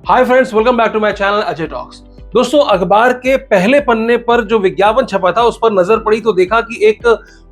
Hi friends, welcome back to my channel Ajay talks. दोस्तों, अखबार के पहले पन्ने पर जो विज्ञापन छपा था उस पर नजर पड़ी तो देखा कि एक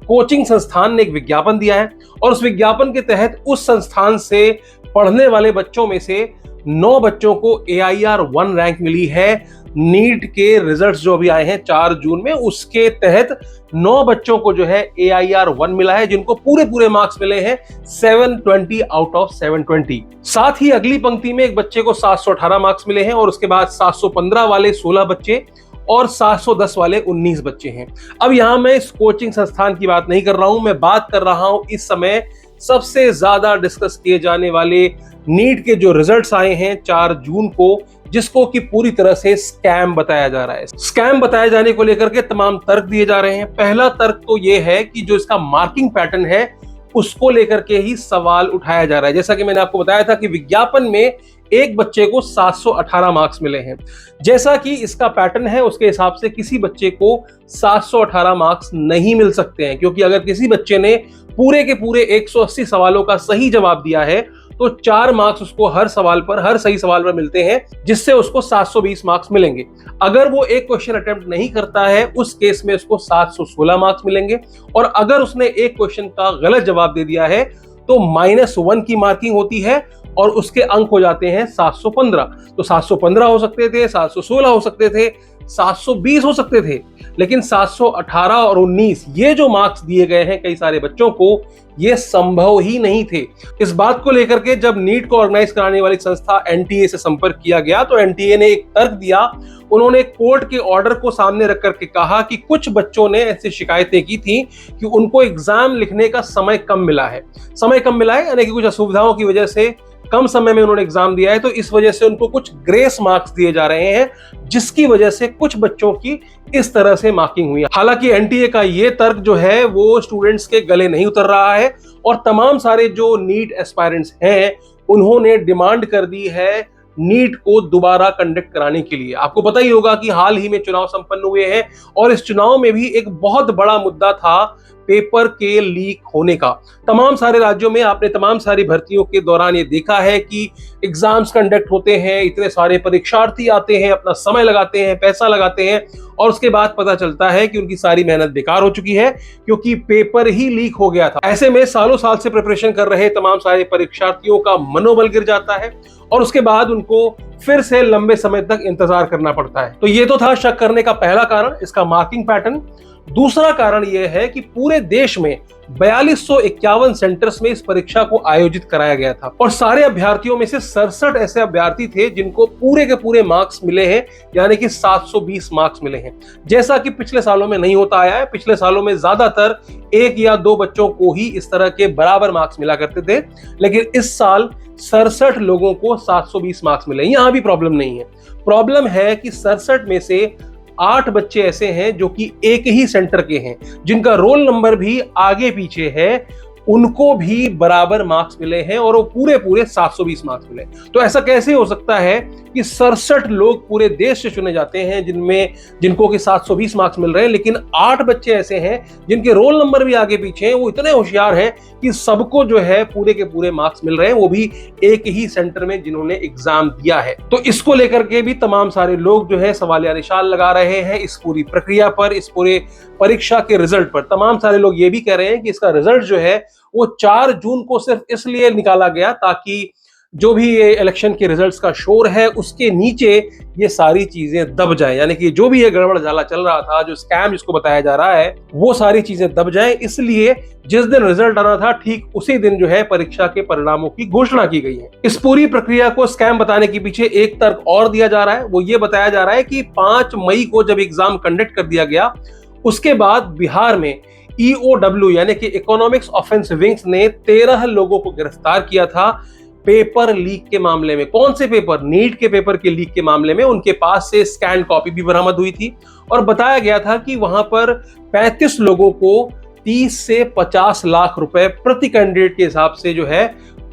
कोचिंग संस्थान ने एक विज्ञापन दिया है और उस विज्ञापन के तहत उस संस्थान से पढ़ने वाले बच्चों में से 9 बच्चों को AIR 1 रैंक मिली है। नीट के रिजल्ट्स जो अभी आए हैं 4 जून में, उसके तहत 9 बच्चों को जो है AIR 1 मिला है, जिनको पूरे पूरे मार्क्स मिले हैं 720 आउट ऑफ 720। साथ ही अगली पंक्ति में एक बच्चे को 718 मार्क्स मिले हैं और उसके बाद 715 वाले 16 बच्चे और 710 वाले 19 बच्चे हैं। अब यहां मैं इस कोचिंग संस्थान की बात नहीं कर रहा हूं, मैं बात कर रहा हूं इस समय सबसे ज्यादा डिस्कस किए जाने वाले नीट के जो रिजल्ट्स आए हैं 4 जून को, जिसको कि पूरी तरह से स्कैम बताया जा रहा है। स्कैम बताए जाने को लेकर के तमाम तर्क दिए जा रहे हैं। पहला तर्क तो यह है कि जो इसका मार्किंग पैटर्न है उसको लेकर के ही सवाल उठाया जा रहा है। जैसा कि मैंने आपको बताया था कि विज्ञापन में एक बच्चे को 718 मार्क्स मिले हैं। जैसा कि इसका पैटर्न है उसके हिसाब से किसी बच्चे को 718 मार्क्स नहीं मिल सकते हैं, क्योंकि अगर किसी बच्चे ने पूरे के पूरे 180 सवालों का सही जवाब दिया है तो 4 मार्क्स उसको हर सही सवाल पर मिलते हैं, जिससे उसको 720 मार्क्स मिलेंगे। अगर वो एक क्वेश्चन अटेम्प्ट नहीं करता है उस केस में उसको 716 मार्क्स मिलेंगे, और अगर उसने एक क्वेश्चन का गलत जवाब दे दिया है तो -1 की मार्किंग होती है और उसके अंक हो जाते हैं 715। तो 715 हो सकते थे, 716 हो सकते थे, 720 हो सकते थे, लेकिन 718 और 19 ये जो मार्क्स दिए गए हैं कई सारे बच्चों को, ये संभव ही नहीं थे। इस बात को लेकर के जब नीट को ऑर्गेनाइज कराने वाली संस्था NTA से संपर्क किया गया तो NTA ने एक तर्क दिया। उन्होंने कोर्ट के ऑर्डर को सामने रख करके कहा कि कुछ बच्चों ने ऐसी शिकायतें की थी कि उनको एग्जाम लिखने का समय कम मिला है, यानी कि कुछ असुविधाओं की वजह से कम समय में उन्होंने एग्जाम दिया है, तो इस वजह से उनको कुछ ग्रेस मार्क्स दिए जा रहे हैं, जिसकी वजह से कुछ बच्चों की इस तरह से मार्किंग हुई है। हालांकि NTA का ये तर्क जो है वो स्टूडेंट्स के गले नहीं उतर रहा है और तमाम सारे जो नीट एस्पायरेंट्स हैं उन्होंने डिमांड कर दी है नीट को दोबारा कंडक्ट कराने के लिए। आपको पता ही होगा कि हाल ही में चुनाव संपन्न हुए हैं और इस चुनाव में भी एक बहुत बड़ा मुद्दा था पेपर के लीक होने का। तमाम सारे राज्यों में आपने तमाम सारी भर्तियों के दौरान ये देखा है कि एग्जाम्स कंडक्ट होते हैं, इतने सारे परीक्षार्थी आते हैं, अपना समय लगाते हैं, पैसा लगाते हैं और उसके बाद पता चलता है कि उनकी सारी मेहनत बेकार हो चुकी है क्योंकि पेपर ही लीक हो गया था। ऐसे में सालों साल से प्रिपरेशन कर रहे तमाम सारे परीक्षार्थियों का मनोबल गिर जाता है और उसके बाद उनको फिर से लंबे समय तक इंतजार करना पड़ता है। तो ये तो था शक करने का पहला कारण, इसका मार्किंग पैटर्न। दूसरा कारण यह है कि पूरे देश में 4251 सेंटर्स में इस परीक्षा को आयोजित कराया गया था और सारे अभ्यर्थियों में से 67 ऐसे अभ्यर्थी थे जिनको पूरे के पूरे मार्क्स मिले हैं, यानी कि 720 मार्क्स मिले हैं, जैसा कि पिछले सालों में नहीं होता आया है। पिछले सालों में ज्यादातर 1 या 2 बच्चों को ही इस तरह के बराबर मार्क्स मिला करते थे, लेकिन इस साल 67 लोगों को 720 मार्क्स मिले। यहां भी प्रॉब्लम नहीं है। प्रॉब्लम है कि 67 में से 8 बच्चे ऐसे हैं जो कि एक ही सेंटर के हैं, जिनका रोल नंबर भी आगे पीछे है, उनको भी बराबर मार्क्स मिले हैं और वो पूरे पूरे 720 मार्क्स मिले। तो ऐसा कैसे हो सकता है कि 67 लोग पूरे देश से चुने जाते हैं जिनको कि 720 मार्क्स मिल रहे हैं, लेकिन 8 बच्चे ऐसे हैं जिनके रोल नंबर भी आगे पीछे हैं, वो इतने होशियार हैं कि सबको जो है पूरे के पूरे मार्क्स मिल रहे हैं, वो भी एक ही सेंटर में जिन्होंने एग्जाम दिया है। तो इसको लेकर के भी तमाम सारे लोग जो है सवालिया निशान लगा रहे हैं इस पूरी प्रक्रिया पर, इस पूरे परीक्षा के रिजल्ट पर। तमाम सारे लोग ये भी कह रहे हैं कि इसका रिजल्ट जो है वो 4 जून को सिर्फ इसलिए निकाला गया ताकि जो भी ये इलेक्शन के रिजल्ट्स का शोर है उसके नीचे ये सारी चीजें दब जाए, यानी कि जो भी ये गड़बड़ झाला चल रहा था, जो स्कैम जिसको बताया जा रहा है, वो सारी चीजें दब जाए। इसलिए जिस दिन रिजल्ट आना था ठीक उसी दिन जो है परीक्षा के परिणामों की घोषणा की गई है। इस पूरी प्रक्रिया को स्कैम बताने के पीछे एक तर्क और दिया जा रहा है। वो ये बताया जा रहा है कि 5 मई को जब एग्जाम कंडक्ट कर दिया गया उसके बाद बिहार में EOW यानी कि इकोनॉमिक्स ऑफेंस विंग्स ने 13 लोगों को गिरफ्तार किया था पेपर लीक के मामले में। कौन से पेपर? नीट के पेपर के लीक के मामले में। उनके पास से स्कैन कॉपी भी बरामद हुई थी और बताया गया था कि वहां पर 35 लोगों को 30 से 50 लाख रुपए प्रति कैंडिडेट के हिसाब से जो है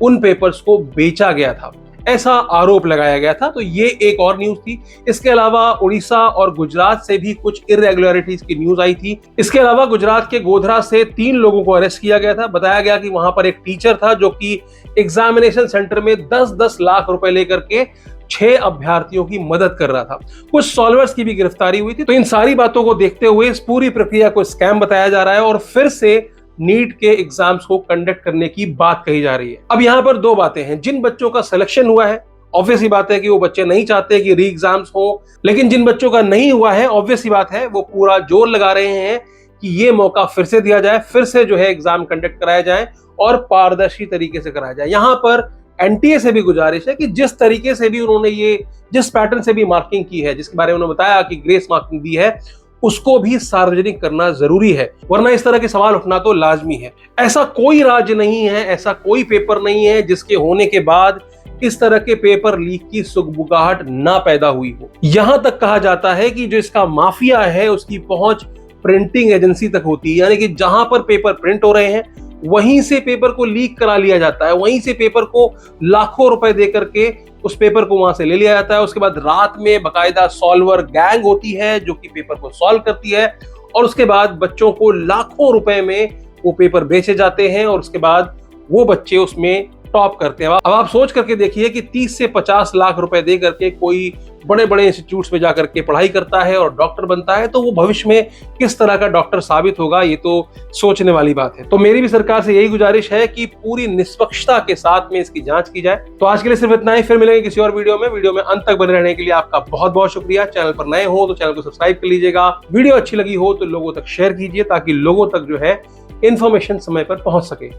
उन पेपर्स को बेचा गया था। ऐसा आरोप लगाया गया था। तो ये एक और न्यूज थी। इसके अलावा उड़ीसा और गुजरात से भी कुछ इरेगुलरिटीज की न्यूज आई थी। इसके अलावा गुजरात के गोधरा से 3 लोगों को अरेस्ट किया गया था। बताया गया कि वहां पर एक टीचर था जो कि एग्जामिनेशन सेंटर में 10-10 लाख रुपए लेकर के 6 अभ्यर्थियों की मदद कर रहा था। कुछ सॉल्वर्स की भी गिरफ्तारी हुई थी। तो इन सारी बातों को देखते हुए इस पूरी प्रक्रिया को स्कैम बताया जा रहा है और फिर से नीट के एग्जाम्स को कंडक्ट करने की बात कही जा रही है। अब यहां पर 2 बातें हैं। जिन बच्चों का सिलेक्शन हुआ है, ऑब्वियस ही बात है कि वो बच्चे नहीं चाहते कि री एग्जाम्स हो, लेकिन जिन बच्चों का नहीं हुआ है, ऑब्वियस ही बात है वो पूरा जोर लगा रहे हैं कि ये मौका फिर से दिया जाए, फिर से जो है एग्जाम कंडक्ट कराया जाए और पारदर्शी तरीके से कराया जाए। यहां पर एनटीए से भी गुजारिश है कि जिस तरीके से भी उन्होंने ये जिस पैटर्न से भी मार्किंग की है, जिसके बारे में उन्होंने बताया कि ग्रेस मार्किंग दी है, उसको भी सार्वजनिक करना जरूरी है, वरना इस तरह के सवाल उठना तो लाजमी है। ऐसा कोई राज्य नहीं है, ऐसा कोई पेपर नहीं है जिसके होने के बाद इस तरह के पेपर लीक की सुगबुगाहट ना पैदा हुई हो। यहां तक कहा जाता है कि जो इसका माफिया है उसकी पहुंच प्रिंटिंग एजेंसी तक होती है, यानी कि जहां पर पेपर प्रिंट हो रहे हैं वहीं से पेपर को लीक करा लिया जाता है, वहीं से पेपर को लाखों रुपए दे करके उस पेपर को वहां से ले लिया जाता है। उसके बाद रात में बकायदा सॉल्वर गैंग होती है जो कि पेपर को सॉल्व करती है और उसके बाद बच्चों को लाखों रुपए में वो पेपर बेचे जाते हैं और उसके बाद वो बच्चे उसमें टॉप करते हैं। अब आप सोच करके देखिए कि 30 से 50 लाख रुपए दे करके कोई बड़े बड़े इंस्टीट्यूट्स में जाकर के पढ़ाई करता है और डॉक्टर बनता है, तो वो भविष्य में किस तरह का डॉक्टर साबित होगा, ये तो सोचने वाली बात है। तो मेरी भी सरकार से यही गुजारिश है कि पूरी निष्पक्षता के साथ में इसकी जांच की जाए। तो आज के लिए सिर्फ इतना ही, फिर मिलेंगे किसी और वीडियो में अंत तक बने रहने के लिए आपका बहुत बहुत शुक्रिया। चैनल पर नए हो तो चैनल को सब्सक्राइब कर लीजिएगा, वीडियो अच्छी लगी हो तो लोगों तक शेयर कीजिए ताकि लोगों तक जो है इंफॉर्मेशन समय पर पहुंच सके।